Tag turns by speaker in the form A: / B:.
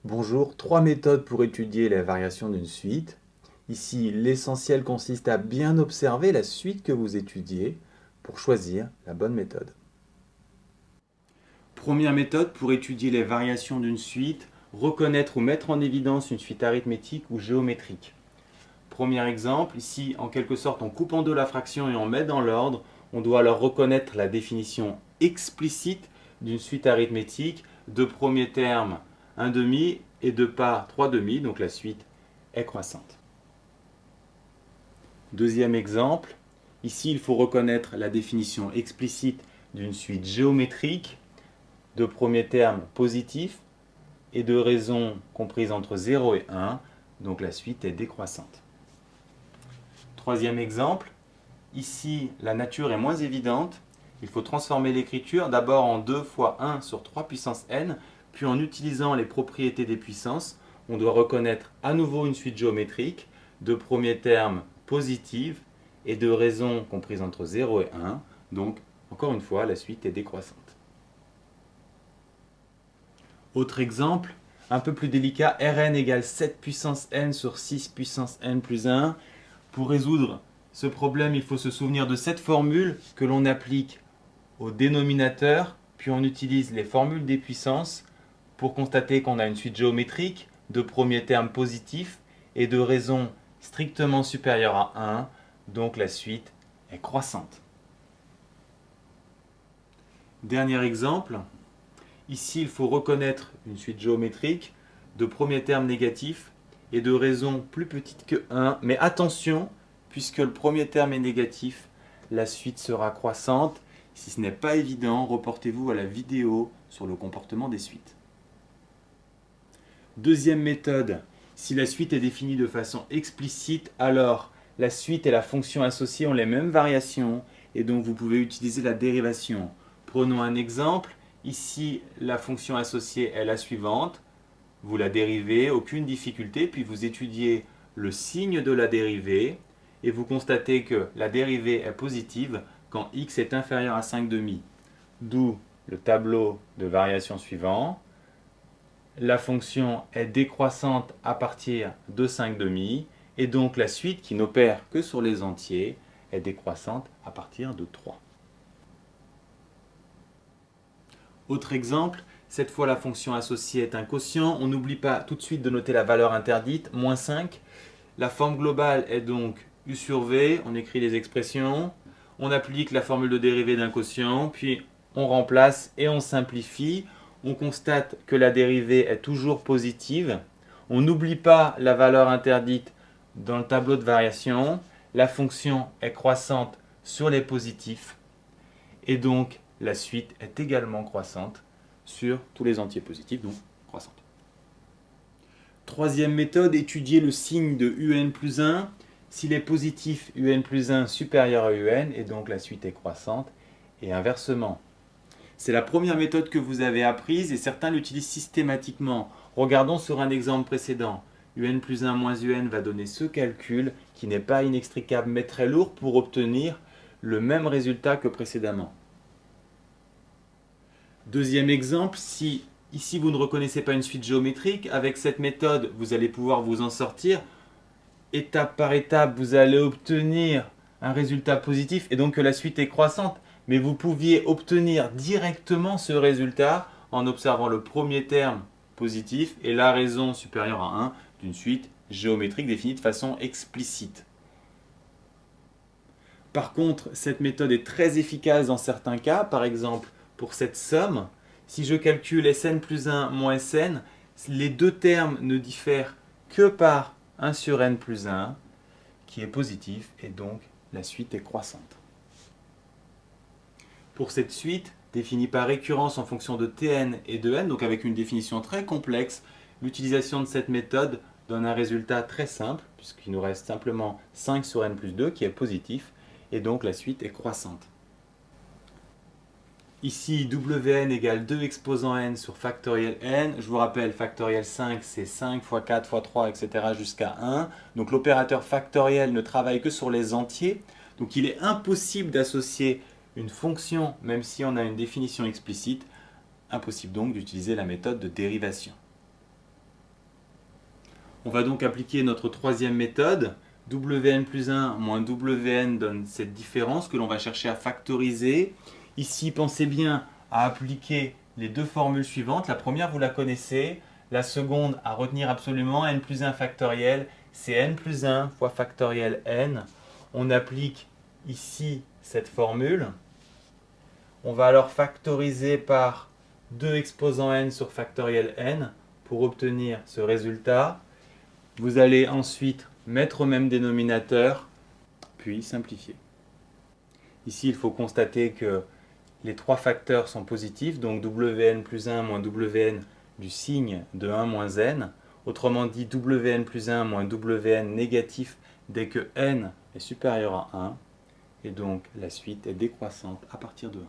A: Bonjour, trois méthodes pour étudier la variation d'une suite. Ici, l'essentiel consiste à bien observer la suite que vous étudiez pour choisir la bonne méthode. Première méthode pour étudier les variations d'une suite, reconnaître ou mettre en évidence une suite arithmétique ou géométrique. Premier exemple, ici en quelque sorte on coupe en deux la fraction et on met dans l'ordre, on doit alors reconnaître la définition explicite d'une suite arithmétique, de premier terme 1 demi et de pas 3 demi, donc la suite est croissante. Deuxième exemple, ici il faut reconnaître la définition explicite d'une suite géométrique, de premier terme positif et de raisons comprises entre 0 et 1, donc la suite est décroissante. Troisième exemple, ici la nature est moins évidente, il faut transformer l'écriture d'abord en 2 fois 1 sur 3 puissance n, puis en utilisant les propriétés des puissances, on doit reconnaître à nouveau une suite géométrique, de premier terme positive et de raisons comprises entre 0 et 1, donc encore une fois la suite est décroissante. Autre exemple, un peu plus délicat, Rn égale 7 puissance n sur 6 puissance n plus 1. Pour résoudre ce problème, il faut se souvenir de cette formule que l'on applique au dénominateur, puis on utilise les formules des puissances pour constater qu'on a une suite géométrique de premier terme positif et de raison strictement supérieure à 1, donc la suite est croissante. Dernier exemple, ici il faut reconnaître une suite géométrique de premier terme négatif et de raison plus petite que 1, mais attention, puisque le premier terme est négatif, la suite sera croissante. Si ce n'est pas évident, reportez-vous à la vidéo sur le comportement des suites. Deuxième méthode, si la suite est définie de façon explicite, alors la suite et la fonction associée ont les mêmes variations et donc vous pouvez utiliser la dérivation. Prenons un exemple, ici la fonction associée est la suivante, vous la dérivez, aucune difficulté, puis vous étudiez le signe de la dérivée et vous constatez que la dérivée est positive quand x est inférieur à 5 demi. D'où le tableau de variation suivant. La fonction est décroissante à partir de 5 demi et donc la suite qui n'opère que sur les entiers est décroissante à partir de 3. Autre exemple, cette fois la fonction associée est un quotient. On n'oublie pas tout de suite de noter la valeur interdite, moins 5. La forme globale est donc u sur v, on écrit les expressions, on applique la formule de dérivée d'un quotient, puis on remplace et on simplifie. On constate que la dérivée est toujours positive. On n'oublie pas la valeur interdite dans le tableau de variation. La fonction est croissante sur les positifs et donc la suite est également croissante sur tous les entiers positifs, donc croissante. Troisième méthode, étudier le signe de un plus 1. S'il est positif, un plus 1 supérieur à un, et donc la suite est croissante, et inversement. C'est la première méthode que vous avez apprise, et certains l'utilisent systématiquement. Regardons sur un exemple précédent. Un plus 1 moins un va donner ce calcul, qui n'est pas inextricable, mais très lourd pour obtenir le même résultat que précédemment. Deuxième exemple, si ici vous ne reconnaissez pas une suite géométrique, avec cette méthode vous allez pouvoir vous en sortir. Étape par étape, vous allez obtenir un résultat positif et donc que la suite est croissante. Mais vous pouviez obtenir directement ce résultat en observant le premier terme positif et la raison supérieure à 1 d'une suite géométrique définie de façon explicite. Par contre, cette méthode est très efficace dans certains cas. Par exemple, pour cette somme, si je calcule Sn plus 1 moins Sn, les deux termes ne diffèrent que par 1 sur n plus 1, qui est positif, et donc la suite est croissante. Pour cette suite, définie par récurrence en fonction de Tn et de n, donc avec une définition très complexe, l'utilisation de cette méthode donne un résultat très simple, puisqu'il nous reste simplement 5 sur n plus 2, qui est positif, et donc la suite est croissante. Ici, Wn égale 2 exposant n sur factoriel n. Je vous rappelle, factoriel 5, c'est 5 fois 4 fois 3, etc. jusqu'à 1. Donc l'opérateur factoriel ne travaille que sur les entiers. Donc il est impossible d'associer une fonction, même si on a une définition explicite. Impossible donc d'utiliser la méthode de dérivation. On va donc appliquer notre troisième méthode. Wn plus 1 moins Wn donne cette différence que l'on va chercher à factoriser. Ici, pensez bien à appliquer les deux formules suivantes. La première, vous la connaissez. La seconde, à retenir absolument, n plus 1 factoriel, c'est n plus 1 fois factoriel n. On applique ici cette formule. On va alors factoriser par 2 exposant n sur factoriel n pour obtenir ce résultat. Vous allez ensuite mettre au même dénominateur, puis simplifier. Ici, il faut constater que les trois facteurs sont positifs, donc Wn plus 1 moins Wn du signe de 1 moins n. Autrement dit, Wn plus 1 moins Wn négatif dès que n est supérieur à 1. Et donc, la suite est décroissante à partir de 1.